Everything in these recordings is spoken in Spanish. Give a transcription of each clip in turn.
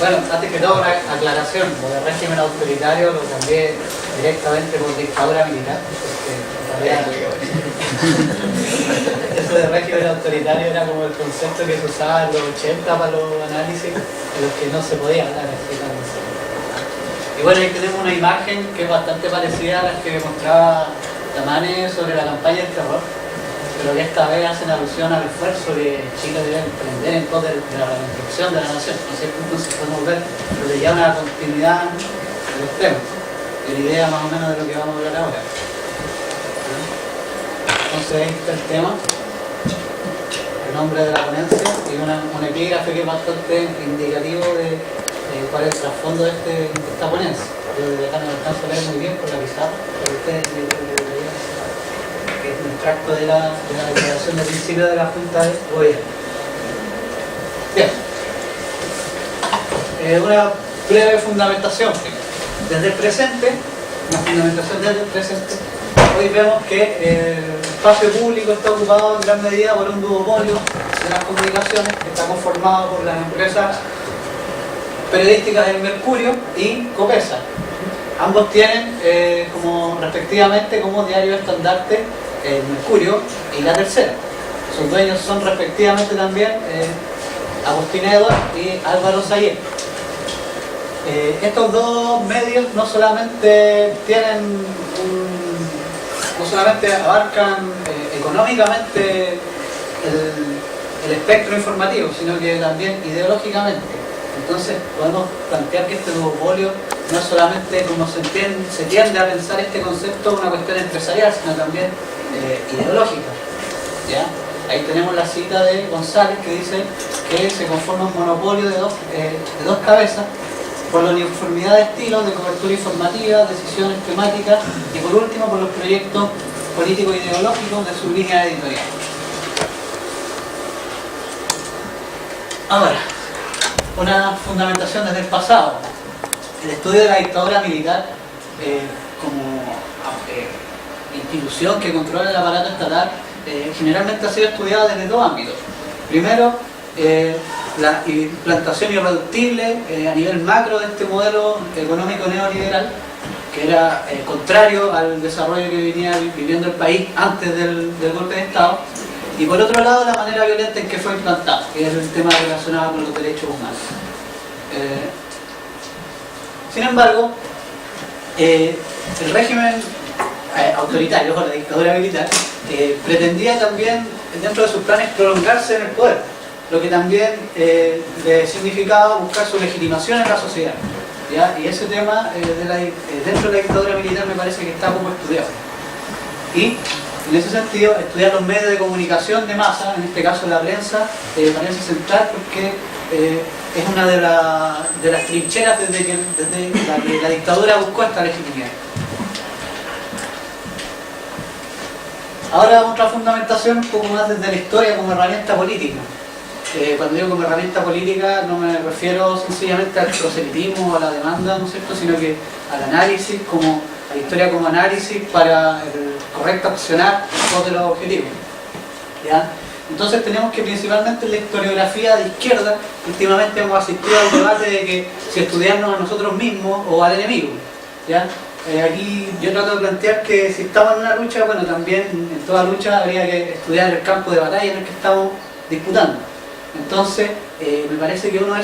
Bueno, antes que todo una aclaración, lo de régimen autoritario lo cambié directamente por dictadura militar, porque en realidad eso de régimen autoritario era como el concepto que se usaba en los 80 para los análisis en los que no se podía hablar así. Y bueno, ahí tenemos una imagen que es bastante parecida a las que mostraba Tamane sobre la campaña del terror, pero que esta vez hacen alusión al esfuerzo que Chile debe emprender en pos de la reconstrucción de la nación, ¿no es cierto? Entonces podemos ver desde ya una continuidad del extremo, y la idea más o menos de lo que vamos a hablar ahora. Entonces ahí está el tema, el nombre de la ponencia y un epígrafe que es bastante indicativo de cuál es el trasfondo de esta ponencia. Yo desde acá no me alcanzo a leer muy bien por la pizarra, pero ustedes que es un extracto de la declaración de principio de la Junta de Gobierno. Bien. Una breve fundamentación. Desde el presente, una fundamentación desde el presente, hoy vemos que el espacio público está ocupado en gran medida por un duopolio de las comunicaciones que está conformado por las empresas periodísticas del Mercurio y Copesa. Ambos tienen respectivamente como diario estandarte el Mercurio y La Tercera. Sus dueños son respectivamente también Agustín Edwards y Álvaro Sayet. Estos dos medios no solamente abarcan económicamente el espectro informativo, sino que también ideológicamente. Entonces podemos plantear que este duopolio no es solamente como se tiende a pensar este concepto una cuestión empresarial, sino también ideológica. ¿Ya? Ahí tenemos la cita de González que dice que se conforma un monopolio de dos cabezas por la uniformidad de estilos, de cobertura informativa, decisiones temáticas y por último por los proyectos políticos e ideológicos de su línea editorial. Ahora, una fundamentación desde el pasado. El estudio de la dictadura militar como institución que controla el aparato estatal generalmente ha sido estudiada desde dos ámbitos. Primero, la implantación irreductible a nivel macro de este modelo económico neoliberal, que era contrario al desarrollo que venía viviendo el país antes del golpe de Estado, y por otro lado la manera violenta en que fue implantado, que es el tema relacionado con los derechos humanos. Sin embargo, el régimen autoritario o la dictadura militar pretendía también dentro de sus planes prolongarse en el poder, lo que también le significaba buscar su legitimación en la sociedad, ¿ya? Y ese tema dentro de la dictadura militar me parece que está poco estudiado. Y en ese sentido, estudiar los medios de comunicación de masa, en este caso la prensa, parece central porque es una de las trincheras desde la que la dictadura buscó esta legitimidad. Ahora otra fundamentación un poco más desde la historia como herramienta política. Cuando digo como herramienta política no me refiero sencillamente al proselitismo o a la demanda, ¿no es cierto?, sino que al análisis, a la historia como análisis para el correcto accionar en pos de los objetivos. ¿Ya? Entonces tenemos que principalmente en la historiografía de izquierda últimamente hemos asistido al debate de que si estudiarnos a nosotros mismos o al enemigo. ¿Ya? Aquí yo trato de plantear que si estamos en una lucha, bueno, también en toda lucha habría que estudiar el campo de batalla en el que estamos disputando. Entonces, me parece que uno de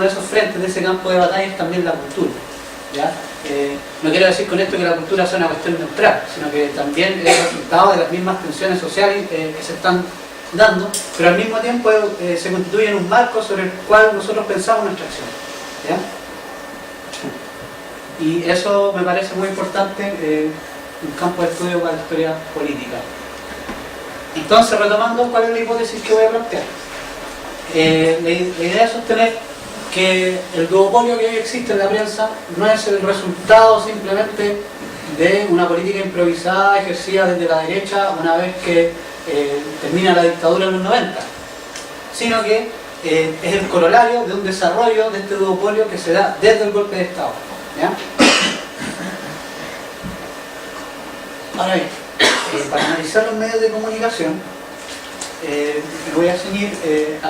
esos frentes de ese campo de batalla es también la cultura. ¿Ya? No quiero decir con esto que la cultura sea una cuestión neutral, sino que también es el resultado de las mismas tensiones sociales que se están dando, pero al mismo tiempo se constituye en un marco sobre el cual nosotros pensamos nuestra acción. ¿Ya? Y eso me parece muy importante, un campo de estudio para la historia política. Entonces, retomando, ¿cuál es la hipótesis que voy a plantear? La idea es sostener que el duopolio que hoy existe en la prensa no es el resultado simplemente de una política improvisada ejercida desde la derecha una vez que termina la dictadura en los 90, sino que es el corolario de un desarrollo de este duopolio que se da desde el golpe de Estado. ¿Ya? Ahora bien, para analizar los medios de comunicación me voy a ceñir a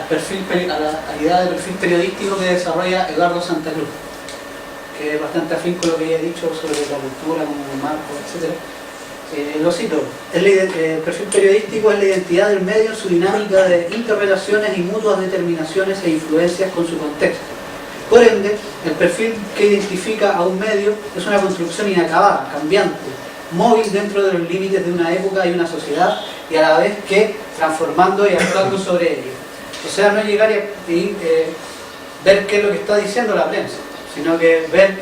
la idea de perfil periodístico que desarrolla Eduardo Santa Cruz, que es bastante afín con lo que ya he dicho sobre la cultura como marco, etc. Lo cito: el perfil periodístico es la identidad del medio en su dinámica de interrelaciones y mutuas determinaciones e influencias con su contexto. Por ende, el perfil que identifica a un medio es una construcción inacabada, cambiante, móvil dentro de los límites de una época y una sociedad, y a la vez que transformando y actuando sobre ello. O sea, no llegar y ver qué es lo que está diciendo la prensa, sino que ver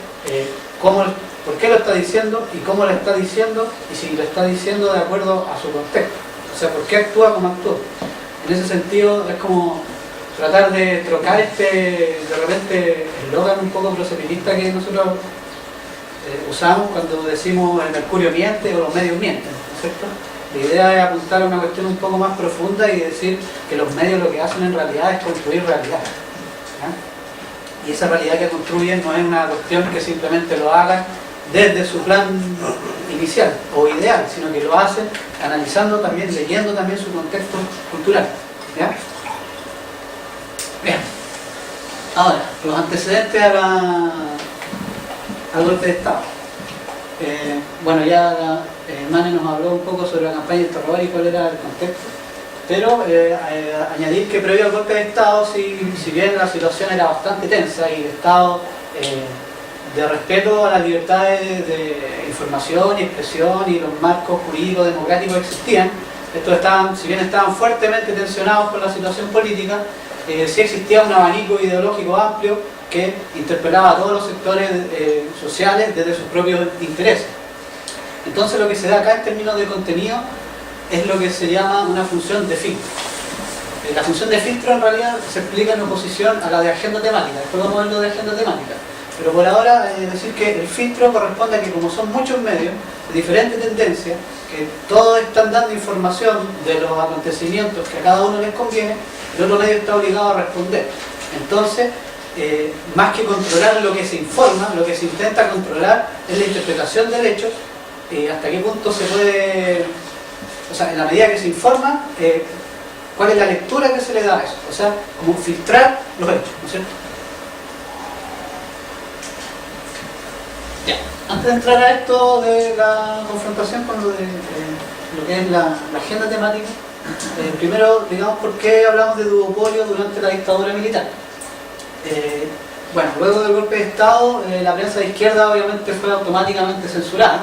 por qué lo está diciendo y cómo lo está diciendo, y si lo está diciendo de acuerdo a su contexto. O sea, por qué actúa como actúa. En ese sentido es como tratar de trocar de repente, eslogan un poco proselitista que nosotros usamos cuando decimos el mercurio miente o los medios mienten, ¿no es cierto? La idea es apuntar a una cuestión un poco más profunda y decir que los medios lo que hacen en realidad es construir realidad, ¿ya? Y esa realidad que construyen no es una cuestión que simplemente lo hagan desde su plan inicial o ideal, sino que lo hacen analizando también, leyendo también su contexto cultural, ¿ya? Bien. Ahora, los antecedentes al golpe de Estado. Bueno, ya Mane nos habló un poco sobre la campaña de Torrobar y cuál era el contexto, pero añadir que previo al golpe de Estado, si bien la situación era bastante tensa y el Estado de respeto a las libertades de información y expresión y los marcos jurídicos democráticos existían, si bien estaban fuertemente tensionados por la situación política, sí existía un abanico ideológico amplio que interpelaba a todos los sectores sociales desde sus propios intereses. Entonces lo que se da acá en términos de contenido es lo que se llama una función de filtro. La función de filtro en realidad se explica en oposición a la de agenda temática. Después vamos a ver lo de agenda temática. Pero por ahora decir que el filtro corresponde a que como son muchos medios de diferentes tendencias, que todos están dando información de los acontecimientos que a cada uno les conviene, el otro medio está obligado a responder. Entonces, más que controlar lo que se informa, lo que se intenta controlar es la interpretación del hecho, hasta qué punto se puede, o sea, en la medida que se informa, cuál es la lectura que se le da a eso, o sea, como filtrar los hechos, ¿no es cierto? Ya. Antes de entrar a esto de la confrontación con lo que es la agenda temática, primero, digamos, ¿por qué hablamos de duopolio durante la dictadura militar? Bueno, luego del golpe de Estado, la prensa de izquierda obviamente fue automáticamente censurada.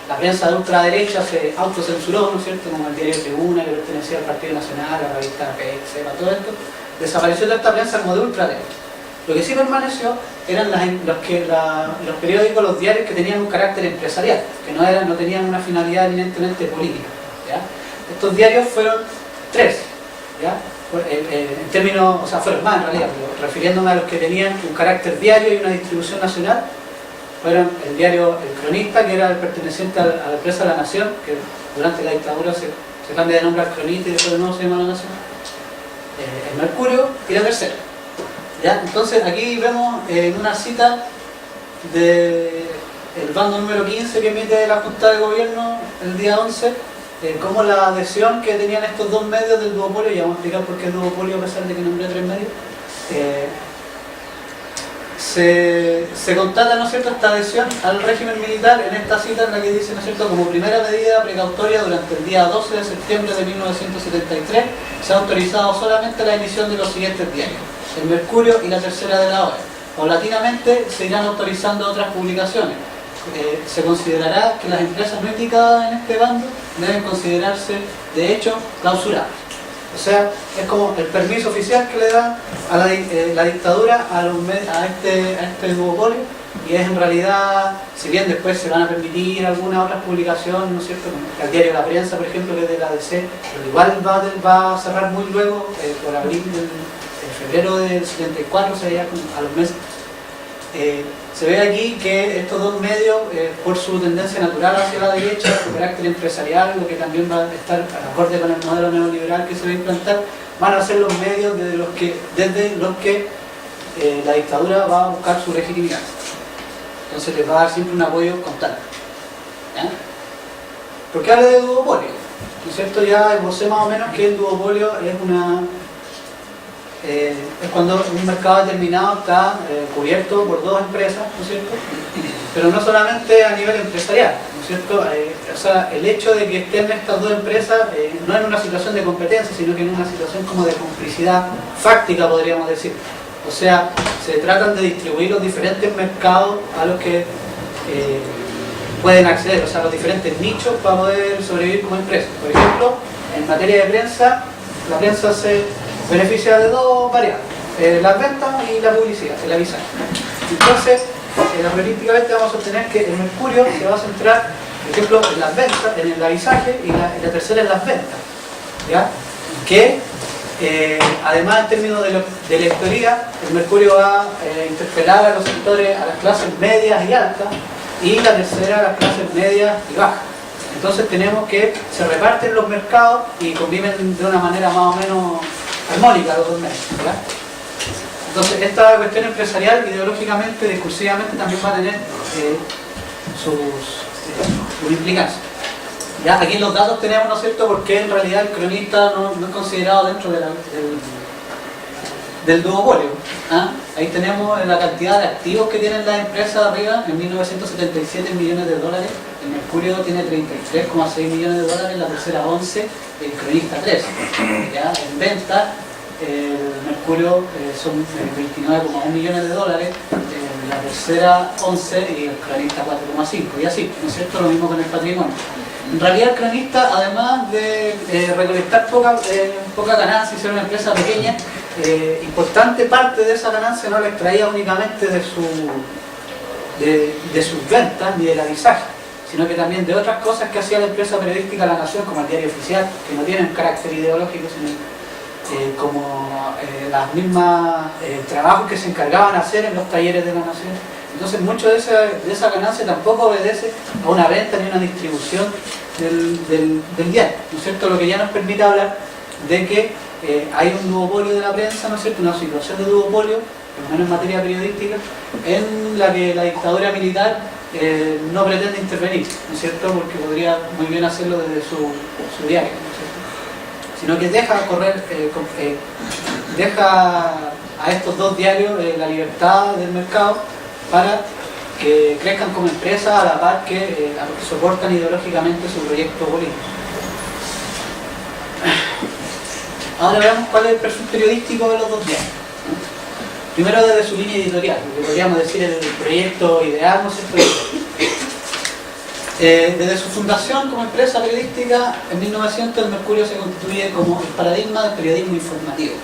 La prensa de ultraderecha se autocensuró, ¿no es cierto? Como el diario Tribuna, que pertenecía al Partido Nacional, la revista PEC, todo esto. Desapareció toda esta prensa como de ultraderecha. Lo que sí permaneció eran los periódicos, los diarios que tenían un carácter empresarial, que no tenían una finalidad eminentemente política, ¿ya? Estos diarios fueron 3, ¿ya? En términos, o sea, fueron más en realidad, pero refiriéndome a los que tenían un carácter diario y una distribución nacional, fueron el diario El Cronista, que era el perteneciente a la empresa La Nación, que durante la dictadura se cambia de nombre al Cronista y después de nuevo se llama La Nación, el Mercurio y La Tercera, ¿ya? Entonces aquí vemos en una cita del bando número 15 que emite la Junta de Gobierno el día 11, como la adhesión que tenían estos dos medios del duopolio, y vamos a explicar por qué el duopolio a pesar de que nombré 3 medios, se constata, ¿no es cierto?, esta adhesión al régimen militar en esta cita en la que dice, ¿no es cierto?, como primera medida precautoria durante el día 12 de septiembre de 1973 se ha autorizado solamente la emisión de los siguientes diarios: El Mercurio y La Tercera de la Hora. Paulatinamente se irán autorizando otras publicaciones. Se considerará que las empresas no indicadas en este bando deben considerarse de hecho clausuradas. O sea, es como el permiso oficial que le da a la dictadura a este duopolio, y es en realidad, si bien después se van a permitir algunas otras publicaciones, ¿no es cierto?, como el diario La Prensa, por ejemplo, que es de la ADC, pero igual va a cerrar muy luego, por abril, febrero del 74, o sea, ya a los meses. Se ve aquí que estos dos medios, por su tendencia natural hacia la derecha, su carácter empresarial, lo que también va a estar acorde con el modelo neoliberal que se va a implantar, van a ser los medios desde los que la dictadura va a buscar su legitimidad. Entonces les va a dar siempre un apoyo constante, ¿ya? ¿Por qué hablo de duopolio? ¿no es cierto? Ya esbocé más o menos que el duopolio es es cuando un mercado determinado está cubierto por dos empresas, ¿no es cierto? Pero no solamente a nivel empresarial, ¿no es cierto? O sea, el hecho de que estén estas dos empresas no en una situación de competencia, sino que en una situación como de complicidad fáctica, podríamos decir. O sea, se tratan de distribuir los diferentes mercados a los que pueden acceder, o sea, los diferentes nichos para poder sobrevivir como empresa. Por ejemplo, en materia de prensa, la prensa se beneficia de dos variables, las ventas y la publicidad, el avisaje. Entonces, realísticamente vamos a obtener que el mercurio se va a centrar, por ejemplo, en las ventas, en el avisaje y la tercera en las ventas, ¿ya? Que además en términos de lectoría, el mercurio va a interpelar a los sectores, a las clases medias y altas, y la tercera a las clases medias y bajas. Entonces tenemos que se reparten los mercados y conviven de una manera más o menos armónica los dos medios, ¿verdad? Entonces esta cuestión empresarial ideológicamente, discursivamente también va a tener sus implicancias. Ya, aquí en los datos tenemos, ¿no es cierto?, porque en realidad el cronista no es considerado dentro del duopolio. ¿Ah? Ahí tenemos la cantidad de activos que tienen las empresas arriba, en 1977 millones de dólares, el mercurio tiene 33,6 millones de dólares, la tercera 11, el cronista 13. ¿Ya? En venta, el mercurio son 29,1 millones de dólares, la tercera 11 y el cronista 4,5, y así, ¿no es cierto? Lo mismo con el patrimonio. En realidad el cronista, además de recolectar poca ganancia y ser una empresa pequeña, importante parte de esa ganancia no la extraía únicamente de sus ventas ni del avisaje, sino que también de otras cosas que hacía la empresa periodística La Nación, como el diario oficial, que no tienen carácter ideológico, sino como las mismas trabajos que se encargaban de hacer en los talleres de La Nación. Entonces mucho de esa ganancia tampoco obedece a una venta ni a una distribución del diario, ¿no es cierto? Lo que ya nos permite hablar de que hay un duopolio de la prensa, ¿no es cierto?, una situación de duopolio, por lo menos en materia periodística, en la que la dictadura militar no pretende intervenir, ¿no es cierto?, porque podría muy bien hacerlo desde su diario, ¿no es cierto?, sino que deja correr, deja a estos dos diarios la libertad del mercado para que crezcan como empresa a la par que soportan ideológicamente su proyecto político. Ahora veamos cuál es el perfil periodístico de los dos diarios. Primero desde su línea editorial, lo que podríamos decir el proyecto ideal, ¿no es cierto? Desde su fundación como empresa periodística, en 1900 el Mercurio se constituye como el paradigma del periodismo informativo,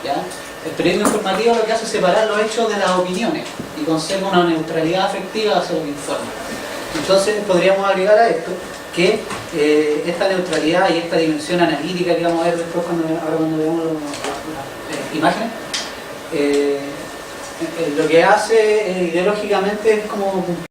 ¿ya? El periodismo informativo lo que hace es separar los hechos de las opiniones y conserva una neutralidad afectiva hacia lo que informa. Entonces podríamos agregar a esto que esta neutralidad y esta dimensión analítica que vamos a ver después cuando veamos las imágenes, lo que hace ideológicamente es como